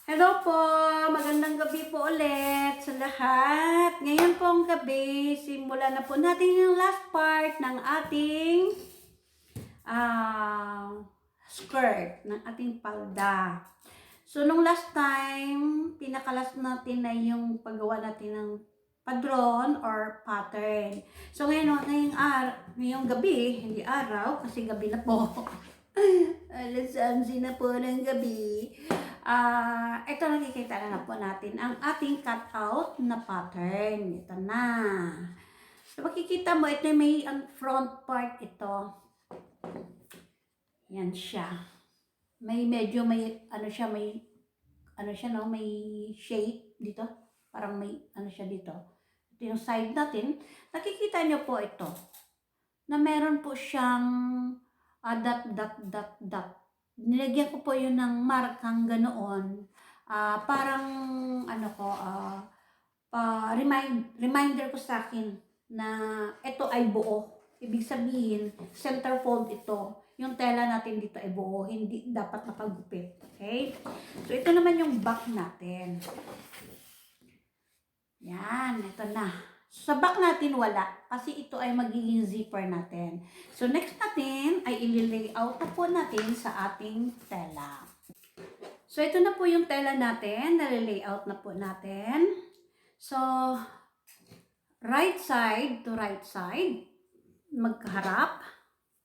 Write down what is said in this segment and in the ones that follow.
Hello po! Magandang gabi po ulit sa lahat. Ngayon pong gabi, simulan na po natin yung last part ng ating ah, skirt, ng ating palda. So, nung last time, pinakalas natin na yung paggawa natin ng padron or pattern. So, ngayong gabi, hindi araw, kasi gabi na po. Alas 11 na po ng gabi. Ito nakikita na po natin ang ating cutout na pattern. Ito na. So, makikita mo, ito may ang front part ito. Yan siya. Medyo may, ano siya, may shape dito. Parang may, ano siya dito. Ito yung side natin. Nakikita nyo po ito. Na meron po siyang dot. Nilagyan ko po yun ng markang ganoon. Parang ano ko, reminder ko sa akin na ito ay buo. Ibig sabihin, center fold ito. Yung tela natin dito ay buo, hindi dapat nakagupit. Okay? So, ito naman yung back natin. Yan, ito na. Sa back natin wala, kasi ito ay magiging zipper natin. So, next natin ay i-layout na po natin sa ating tela. So, ito na po yung tela natin, nalilayout na po natin. So, right side to right side, magkaharap.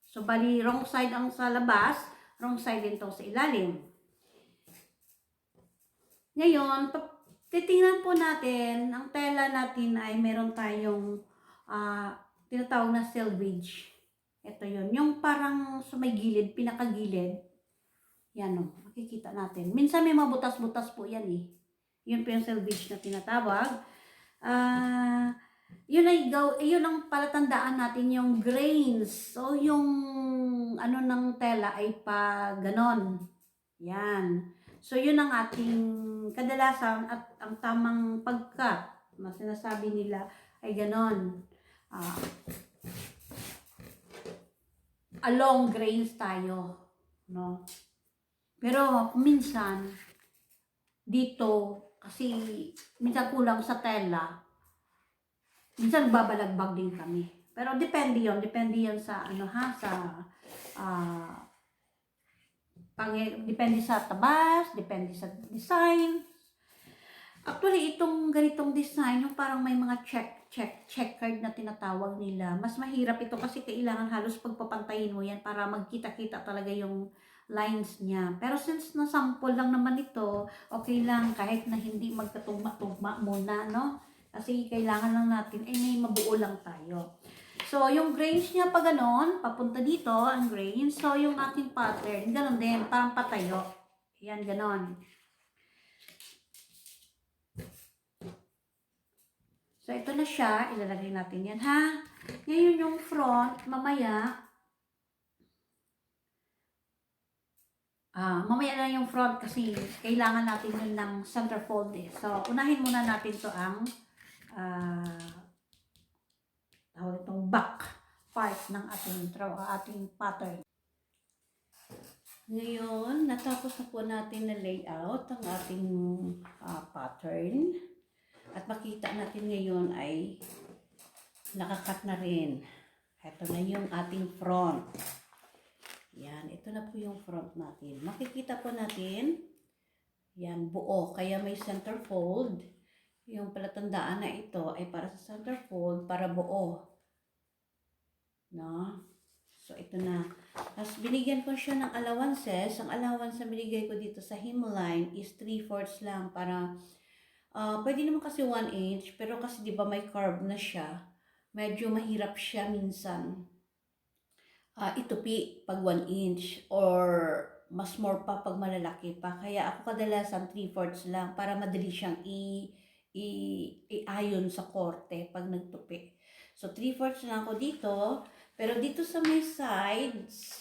So, bali, wrong side ang sa labas, wrong side din itong sa ilalim. Ngayon, titingnan po natin, ang tela natin ay meron tayong tinatawag na selvage. Ito yun, yung parang sa may gilid, pinakagilid. Yan o, makikita natin. Minsan may mabutas-butas po yan eh. Yun po yung selvage na tinatawag. Yun ang palatandaan natin yung grains. So, yung ano ng tela ay pa ganon. Yan. So, yun ang ating kadalasan at ang tamang pagkat na sinasabi nila ay ganon. Along grains tayo. No? Pero, minsan, dito, kasi minsan kulang sa tela, minsan babalagbag din kami. Pero depende yon sa ano ha, sa depende sa tabas, depende sa design. Actually, itong ganitong design, yung parang may mga checkered na tinatawag nila, mas mahirap ito kasi kailangan halos pagpapantayin mo yan para magkita-kita talaga yung lines niya. Pero since na-sample lang naman ito, okay lang kahit na hindi magkatugma-tugma muna, no? Kasi kailangan lang natin, may mabuo lang tayo. So, yung grains niya pa ganon, papunta dito ang grains. So, yung ating pattern, ganon din, parang patayo. Yan, ganon. So, ito na siya. Ilalagay natin yan, ha? Ngayon yung front, mamaya na yung front kasi kailangan natin yun ng center fold eh. So, unahin muna natin to ang tawag itong back part ng ating pattern. Ngayon, natapos na po natin na layout ang ating pattern. At makita natin ngayon ay nakakat na rin. Ito na yung ating front. Yan, ito na po yung front natin. Makikita po natin, yan, buo. Kaya may center fold. Yung palatandaan na ito ay para sa center fold, para buo. No? So, ito na. Tapos, binigyan ko siya ng allowances. Ang allowance na binigay ko dito sa hemline is 3/4 lang para pwede naman kasi 1 inch, pero kasi di ba may curve na siya, medyo mahirap siya minsan itupi pag 1 inch or mas more pa pag malalaki pa. Kaya ako kadalasan 3/4 lang para madali siyang i-ayon sa korte pag nagtupi. So 3/4 lang ako dito, pero dito sa may sides,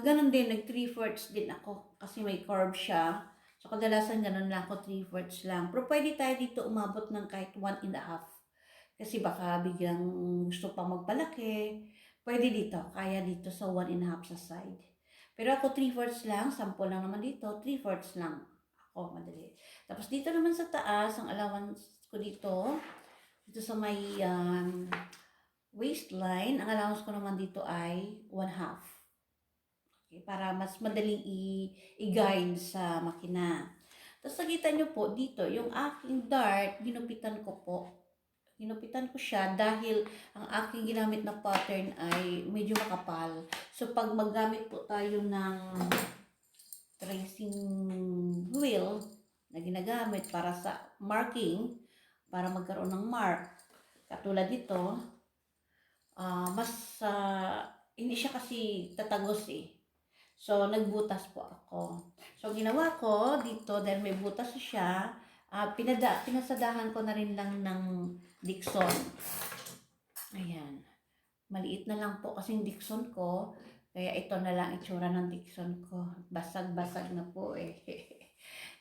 ganun din, nag 3/4 din ako kasi may curve siya. So, kadalasan ganun lang ako, 3/4 lang. Pero pwede tayo dito umabot ng kahit 1.5. Kasi baka biglang gusto pa magpalaki. Pwede dito, kaya dito sa 1.5 sa side. Pero ako 3/4 lang, sample lang naman dito, 3/4 lang. Ako, madali. Tapos dito naman sa taas, ang allowance ko dito sa may waistline, ang allowance ko naman dito ay 1/2. Okay, para mas madaling i-guide sa makina. Tapos nakita nyo po dito, yung aking dart, ginupitan ko po. Ginupitan ko siya dahil ang aking ginamit na pattern ay medyo makapal. So, pag maggamit po tayo ng tracing wheel na ginagamit para sa marking, para magkaroon ng mark, katulad dito, hindi siya kasi tatagos eh. So, nagbutas po ako. So, ginawa ko dito, dahil may butas siya, pinasadahan ko na rin lang ng Dixon. Ayan. Maliit na lang po kasing Dixon ko, kaya ito na lang itsura ng Dixon ko. Basag-basag na po eh.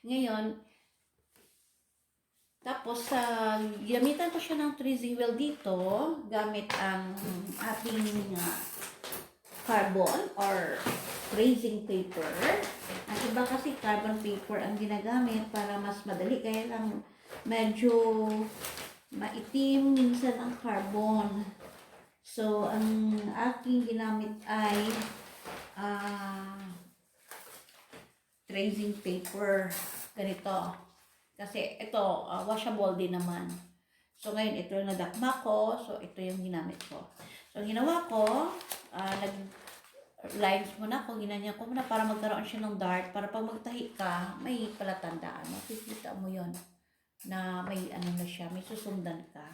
Ngayon, tapos gamitan ko siya ng tracing wheel dito, gamit ang ating carbon or tracing paper. Ang iba kasi carbon paper ang ginagamit para mas madali, kaya lang medyo maitim minsan ang carbon. So, ang aking ginamit ay tracing paper. Ganito. Kasi ito, washable din naman. So, ngayon, ito yung nadakma ko. So, ito yung ginamit ko. So, ginawa ko, lines muna ako, ginanyan ko muna para magkaroon siya ng dart. Para pag magtahi ka, may palatandaan. Makikita mo yon na may ano na siya, may susundan ka.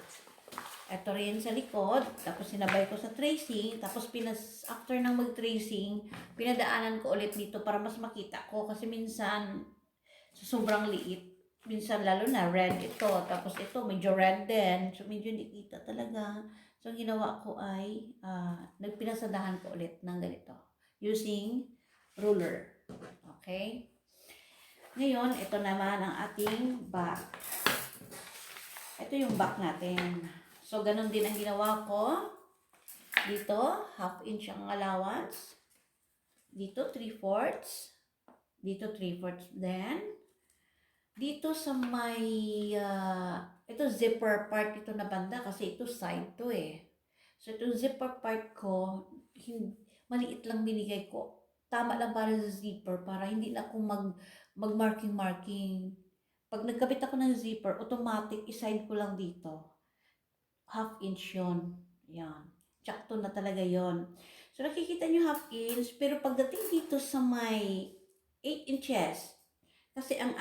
Ito rin sa likod, tapos sinabay ko sa tracing, tapos after ng mag-tracing, pinadaanan ko ulit dito para mas makita ko. Kasi minsan, sobrang liit. Minsan lalo na red ito, tapos ito medyo red din, so medyo hindi kita talaga. So ang ginawa ko ay nagpinasadahan ko ulit ng ganito using ruler. Okay, ngayon ito naman ang ating back. Ito yung back natin. So ganun din ang ginawa ko dito, 1/2 inch ang allowance, dito 3/4, dito 3/4 din. Dito sa may, ito zipper part ito na banda kasi ito side to eh. So itong zipper part ko, maliit lang binigay ko. Tama lang para sa zipper, para hindi na ako mag-marking. Pag nagkabit ako ng zipper, automatic, iside ko lang dito. 1/2 inch yun. Yan. Tsakto na talaga yon. So nakikita nyo 1/2 inch, pero pagdating dito sa may 8 inches, kasi ang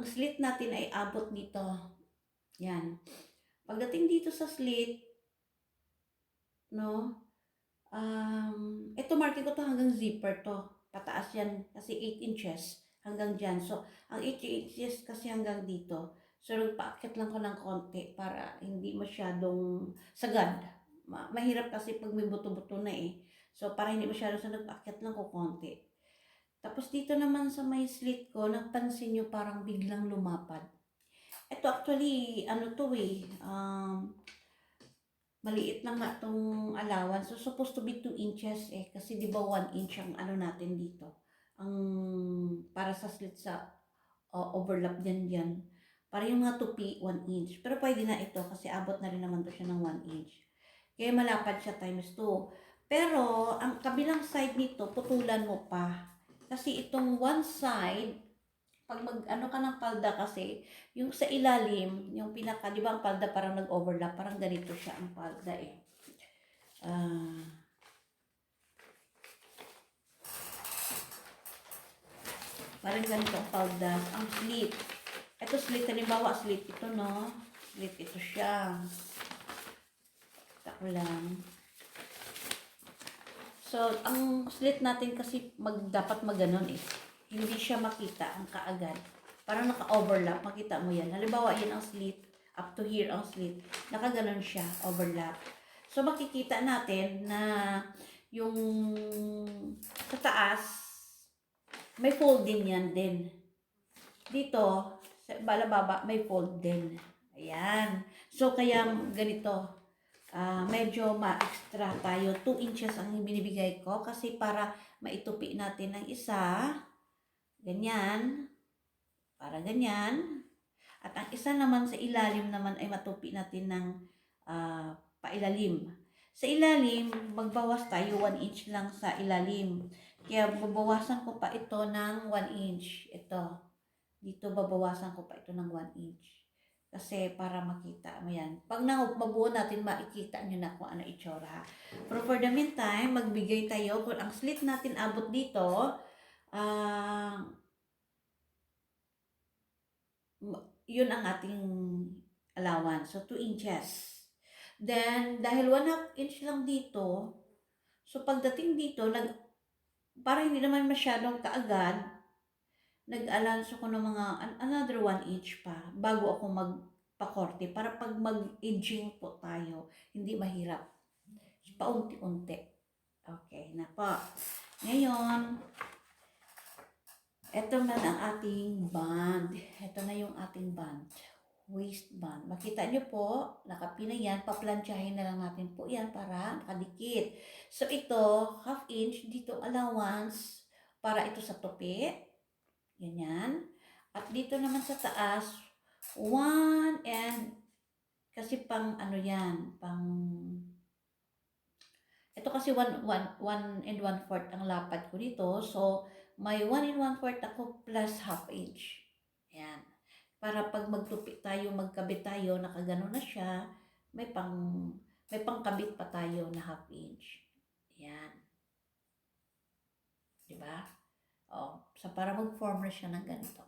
slit natin ay abot dito. Yan. Pagdating dito sa slit, no, ito marking ko to hanggang zipper to. Pataas yan kasi 8 inches hanggang dyan. So, ang 8 inches kasi hanggang dito. So, nagpaakyat lang ko ng konti para hindi masyadong sagad. Mahirap kasi pag may buto-buto na eh. So, para hindi masyadong sagad, nagpaakyat lang ko konti. Tapos dito naman sa may slit ko, napansin nyo parang biglang lumapad. Ito actually, ano to eh, maliit lang nga itong allowance. So, supposed to be 2 inches eh. Kasi di ba 1 inch ang ano natin dito. Ang para sa slit sa overlap dyan. Para yung mga tupi, 1 inch. Pero pwede na ito kasi abot na rin naman to siya ng 1 inch. Kaya malapad siya times 2. Pero, ang kabilang side nito, putulan mo pa. Kasi itong one side, pag ano ka ng palda kasi, yung sa ilalim, yung pinaka, di ba ang palda parang nag-overlap, parang ganito siya ang palda eh. Parang ganito ang palda. Ang slit. Ito slit, halimbawa slit ito no. Slit ito siya. Tako lang. So, ang slit natin kasi dapat maganon eh. Hindi siya makita ang kaagad. Parang naka-overlap. Makita mo yan. Halimbawa, yan ang slit. Up to here ang slit. Nakaganon siya. Overlap. So, makikita natin na yung sa taas, may fold din yan din. Dito, sa balababa, may fold din. Ayan. So, kaya ganito. medyo ma-extra tayo. 2 inches ang binibigay ko kasi para maitupi natin ng isa. Ganyan. Para ganyan. At ang isa naman sa ilalim naman ay matupi natin ng pailalim. Sa ilalim, magbawas tayo 1 inch lang sa ilalim. Kaya babawasan ko pa ito ng 1 inch. Ito. Dito babawasan ko pa ito ng 1 inch. Kasi para makita mo yan. Pag mabuo natin, makikita nyo na kung ano itsura. Pero for the meantime, magbigay tayo. Kung ang slit natin abot dito, yun ang ating allowance. So, 2 inches. Then, dahil 1/2 inch lang dito, so pagdating dito, para hindi naman masyadong kaagad, nag-allowance ako ng mga another 1 inch pa bago ako magpakorte para pag mag-edging po tayo, hindi mahirap. Paunti-unti. Okay na po. Ngayon, ito na ang ating band. Ito na yung ating band. Waistband. Makita nyo po, nakapina yan. Paplansyahin na lang natin po yan para nakadikit. So ito, 1/2 inch, dito allowance para ito sa tupi. Ganyan. At dito naman sa taas, 1 and, kasi pang ano yan, ito kasi 1 and 1/4 ang lapad ko dito. So, may 1 and 1/4 ako plus 1/2 inch. Ayan. Para pag magtupi tayo, magkabit tayo, nakagano na siya, may pangkabit pa tayo na 1/2 inch. Ayan. Diba? So para mag-form na siya ng ganito.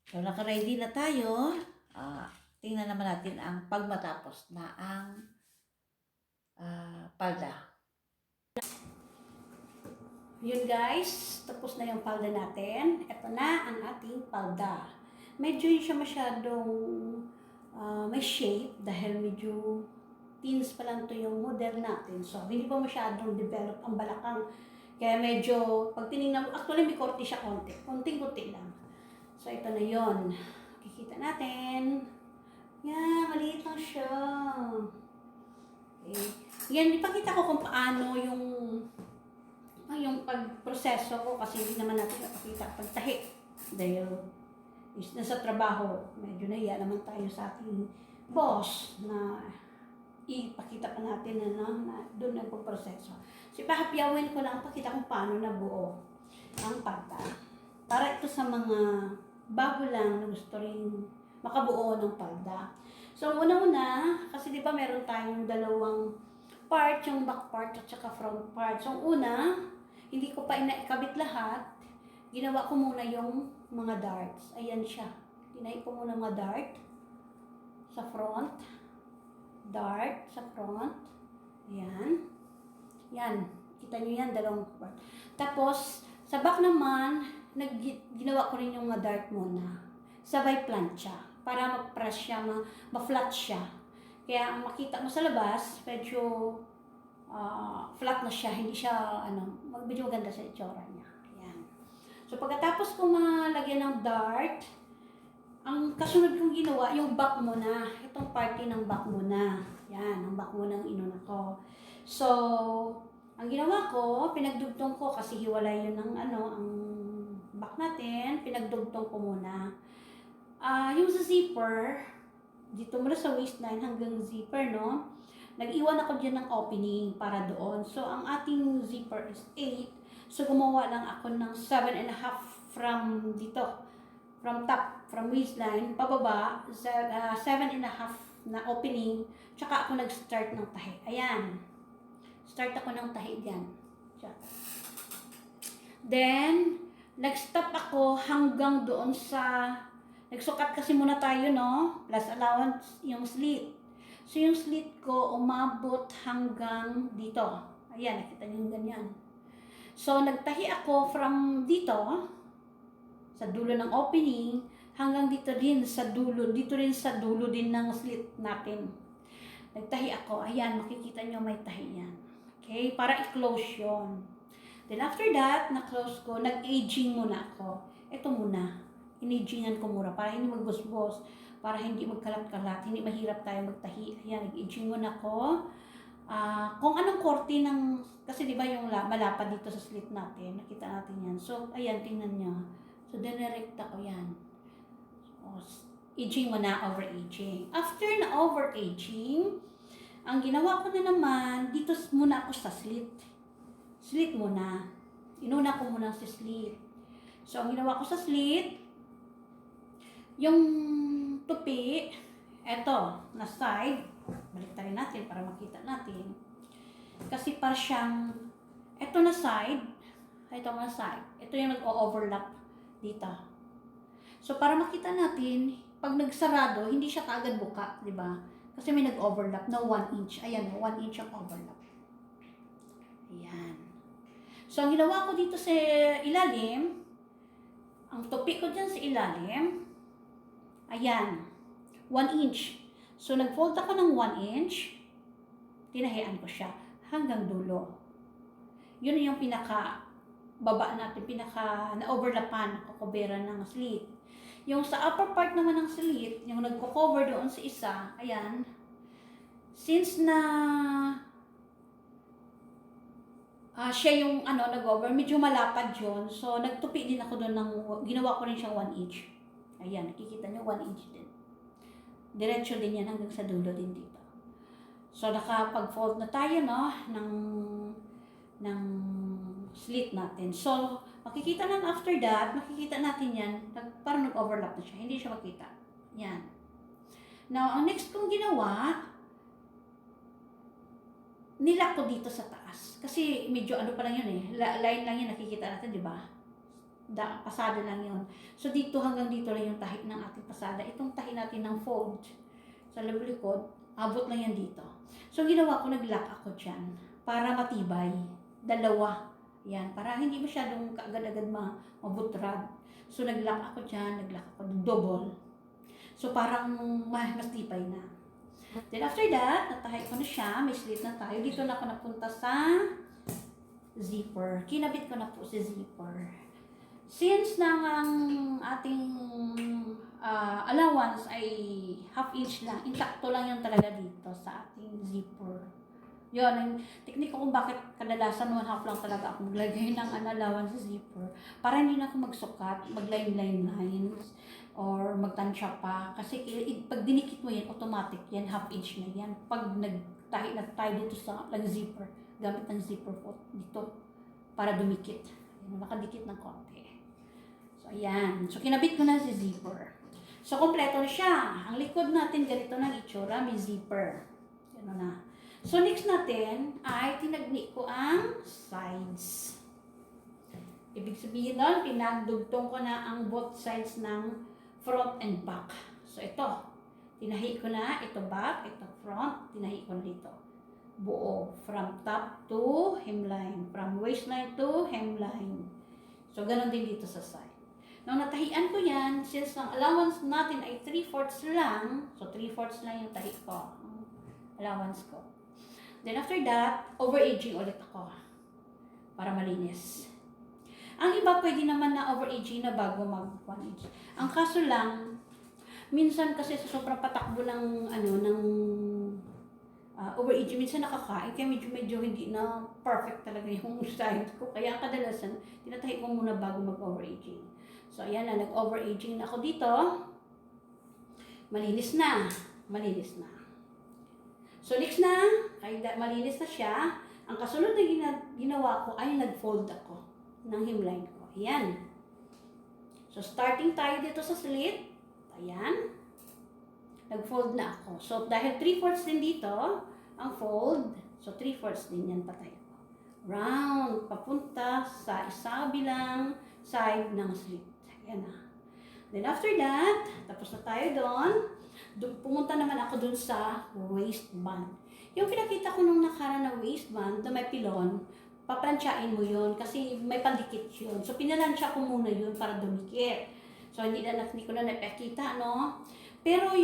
So naka-ready na tayo. Tingnan naman natin ang pagmatapos na ang palda. Yun guys, tapos na yung palda natin. Ito na ang ating palda. Medyo hindi siya masyadong may shape dahil medyo teens pa lang to yung model natin. So hindi pa masyadong develop ang balakang. Kaya medyo, pag tinignan mo, actually may korte siya konti. Konting-konti lang. So, ito na yon. Kikita natin. Yan, maliit lang siya. Okay. Yan, ipakita ko kung paano yung pagproseso ko kasi hindi naman natin napakita pagtahi. Dahil nasa trabaho, medyo nahiya naman tayo sa ating boss na ipakita pa natin na doon nagpo-proseso. So, ipahabyawin ko lang, pakita kung paano nabuo ang palda. Para ito sa mga bago lang na gusto rin makabuo ng palda. So, una-una, kasi di ba meron tayong dalawang part, yung back part at saka front part. So, una, hindi ko pa inaikabit lahat. Ginawa ko muna yung mga darts. Ayan siya. Ginawa ko muna mga dart sa front. Dart sa front. Ayan. Yan. Kita nyo yan, dalawang part. Tapos, sa back naman, ginawa ko rin yung mga dart muna. Sabay plancha. Para mag-press siya, ma-flat siya. Kaya, ang makita mo sa labas, medyo flat na siya. Hindi siya, medyo maganda sa itsura niya. Ayan. So, pagkatapos ko malagyan ng dart, ang kasunod kong ginawa, yung back muna. Itong party ng back muna. Yan, ang back muna ang inuna ko. So, ang ginawa ko, pinagdugtong ko kasi hiwalay yun ng ang back natin, pinagdugtong ko muna. Yung sa zipper, dito mula sa waistline hanggang zipper, no? Nag-iwan ako dyan ng opening para doon. So, ang ating zipper is 8. So, gumawa lang ako ng 7.5 from dito. From top, from waistline, pababa, 7.5 na opening, tsaka ako nag-start ng tahi. Ayan. Start ako ng tahi dyan. Then, nag-stop ako hanggang doon sa, nagsukat kasi muna tayo, no? Plus allowance, yung slit. So, yung slit ko umabot hanggang dito. Ayan, nakita niyo yung ganyan. So, nagtahi ako from dito, sa dulo ng opening, hanggang dito din sa dulo, din ng slit natin. Nagtahi ako, ayan, makikita nyo may tahi yan. Okay, para i-close yun. Then after that, na-close ko, nag-aging muna ako. Ito muna, in-agingan ko muna para hindi magbusbos. para hindi magkalat-kalat, hindi mahirap tayo magtahi. Ayan, nag-edging muna ako. Kung anong korte ng, kasi di ba yung malapad dito sa slit natin, nakita natin yan. So, ayan, tingnan nyo. So, dinirekta ko yan. So, edging muna, over-edging. After na over-edging, ang ginawa ko na naman, dito muna ako sa slit. Slit muna. Inuna ko muna sa slit. So, ang ginawa ko sa slit, yung tupi, eto, na side, baliktarin natin para makita natin. Kasi para siyang, eto na side, ito yung nag-overlap dito. So, para makita natin, pag nagsarado, hindi siya kaagad buka, di ba? Kasi may nag-overlap na 1 inch. Ayan, 1 inch ang overlap. Ayan. So, ang ginawa ko dito sa ilalim, ang tupi ko dyan sa ilalim, ayan, 1 inch. So, nag-fold ako ng 1 inch, tinahian ko siya hanggang dulo. Yun yung pinaka-baba natin, na-overlapan, nakakobera ng slit. Yung sa upper part naman ng slit, yung nagko-cover doon sa isa, ayan, since na siya yung nag-over, medyo malapad yun. So, nagtupi din ako doon ginawa ko rin siyang 1 inch. Ayan, nakikita nyo, 1 inch din. Diretso din yan hanggang sa dulo din dito. So, nakapag-fold na tayo, no, ng slit natin. So, makikita lang after that, makikita natin yan, parang nag-overlap na siya. Hindi siya makita. Yan. Now, ang next kong ginawa, nilak ko dito sa taas. Kasi medyo pa lang yun eh. Line lang yun, nakikita natin, di ba? Pasada lang yun. So, dito hanggang dito lang yung tahi ng ating pasada. Itong tahi natin ng fold sa likod, abot lang yan dito. So, ginawa ko, nag-lock ako dyan para matibay. Dalawa. Yan. Para hindi masyadong kaagad-agad mabutrad. So, nag-lock ako dyan, nag-lock ako double. So, parang mas tibay na. Then, after that, natahay ko na siya. May slit na tayo. Dito na ako napunta sa zipper. Kinabit ko na po si zipper. Since nang ang ating allowance ay half inch lang, insakto lang yan talaga dito sa ating zipper. Yun, ang teknika kung bakit kadalasan 1/2 lang talaga ako maglagay ng allowance sa zipper. Para hindi na ako magsukat, mag-line lines, or magtansya pa. Kasi pag dinikit mo yan, automatic yan, half inch na yan. Pag nagtahi na tayo dito sa zipper, gamit ng zipper po dito para dumikit. Nakadikit ng konti. So, ayan. So, kinabit ko na si zipper. So, kompleto na siya. Ang likod natin, ganito ng itsura, may zipper. Yan na. So, next natin ay tinagni ko ang sides. Ibig sabihin nun, pinagdugtong ko na ang both sides ng front and back. So, ito. Tinahi ko na. Ito back, ito front. Tinahi ko na dito. Buo. From top to hemline. From waistline to hemline. So, ganun din dito sa side. Nung natahian ko yan, since ang allowance natin ay 3/4 lang, so 3/4 lang yung tahi ko, allowance ko. Then after that, over-aging ulit ako para malinis. Ang iba pwede naman na over-aging na bago mag-1 inch. Ang kaso lang, minsan kasi sa sobrang patakbo ng over-aging, minsan nakakain, kaya medyo hindi na perfect talaga yung side ko. Kaya kadalasan, tinatahi ko muna bago mag-over-aging. So, ayan na, nag-over-aging na ako dito. Malinis na. Malinis na. So, next na, kahit malinis na siya, ang kasunod na ginawa ko ay nag-fold ako ng hemline ko. Ayan. So, starting tayo dito sa slit. Ayan. Nag-fold na ako. So, dahil 3/4 din dito, ang fold. So, 3/4 din yan patay ako. Round, papunta sa isa bilang side ng slit. Ayan na. Then after that, tapos na tayo doon. Pumunta naman ako doon sa waistband. Yung pinakita ko nung nakaraan na waistband, na may pilon, paplansyain mo yun kasi may pandikit yun. So, pinalansya ko muna yun para dumikit. So, hindi ko na napakita, no? Pero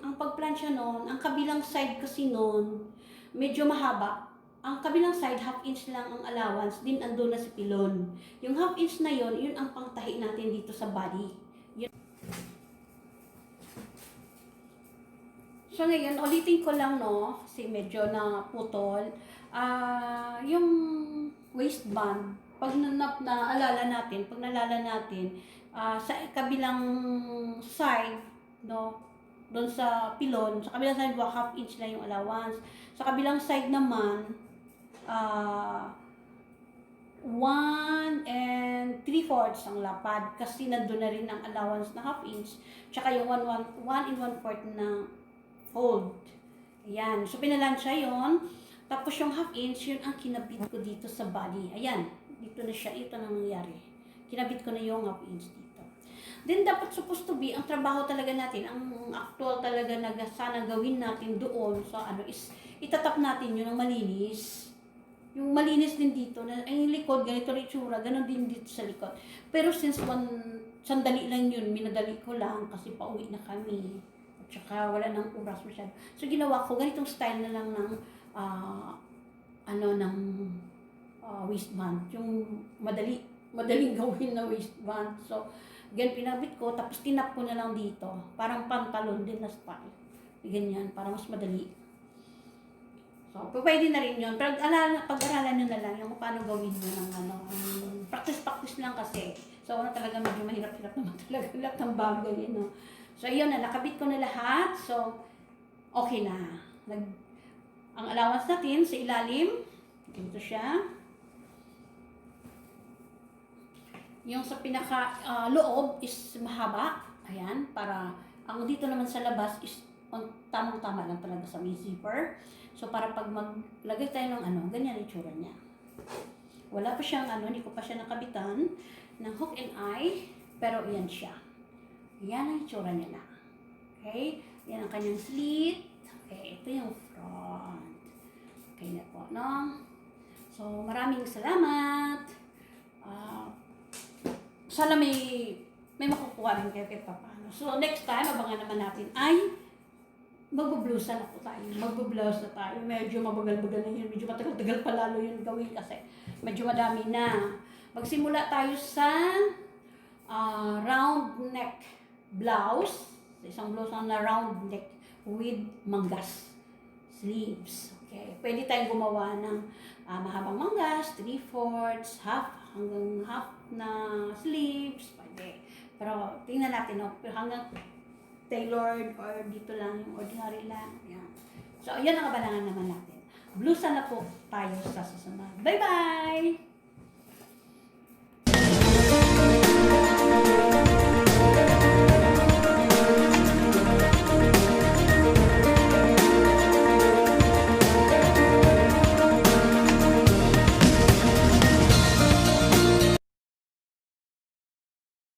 ang pagplansya nun, ang kabilang side kasi nun, medyo mahaba. Ang kabilang side, half inch lang ang allowance, din andun na si pilon. Yung half inch na yun ang pangtahi natin dito sa body. Yun. So ngayon, ulitin ko lang, no, kasi medyo na putol. Yung waistband, pag naalala natin, pag nalala natin, sa kabilang side, no, doon sa pilon, sa kabilang side, half inch lang yung allowance. Sa kabilang side naman, 1 and 3/4 ang lapad kasi nandun na rin ang allowance na half inch, tsaka yung 1 and 1/4 na fold. Ayan. So, pinalansya yon. Tapos yung half inch, yun ang kinabit ko dito sa body. Ayan. Dito na siya. Ito na nangyari. Kinabit ko na yung half inch dito. Then, dapat supposed to be, ang trabaho talaga natin, ang actual talaga na sana gawin natin doon sa is itatap natin yun ng malinis. Yung malinis din dito, na yung likod, ganito rin itsura, ganun din dito sa likod. Pero since sandali lang yun, minadali ko lang kasi pauwi na kami. At saka wala nang oras masyado. So ginawa ko, ganitong style na lang ng, waistband. Yung madaling gawin na waistband. So, ganyan pinabit ko, tapos tinap ko na lang dito. Parang pantalon din na style. Ganyan, para mas madali. So, pwede na rin yun. Pero pag-aralan nyo na lang yung paano gawin nyo ng practice lang kasi. So, talaga medyo mahirap-hirap naman talaga lahat ng bagay, no? So, yun na, nakabit ko na lahat. So, okay na. Ang allowance natin sa ilalim, dito siya. Yung sa pinaka loob is mahaba. Ayan, para, ang dito naman sa labas is tamang-tama lang talaga sa may zipper. So, para pag maglagay tayo ng ganyan ang itsura niya. Wala pa siyang hindi ko pa siya nakabitan ng hook and eye, pero yan siya. Yan ang itsura niya na. Okay? Yan ang kanyang slit. Okay, ito yung front. Okay na po, no? So, maraming salamat. Sana may makukuha rin kayo kahit paano. So, next time, abangan naman natin ay magbublusa na po tayo. Magbublouse na tayo. Medyo mabagal-bagal na yun. Medyo matagal-tagal pa lalo yun gawin kasi medyo madami na. Magsimula tayo sa round neck blouse. Isang blouse na round neck with manggas sleeves. Okay. Pwede tayong gumawa ng mahabang manggas, 3/4, half, hanggang half na sleeves. Pwede. Pero tingnan natin, no? Hanggang tailored or dito lang, yung ordinary lang. Yan. So, yan ang kabalangan naman natin. Blusa na po tayo sa susunod. Bye-bye!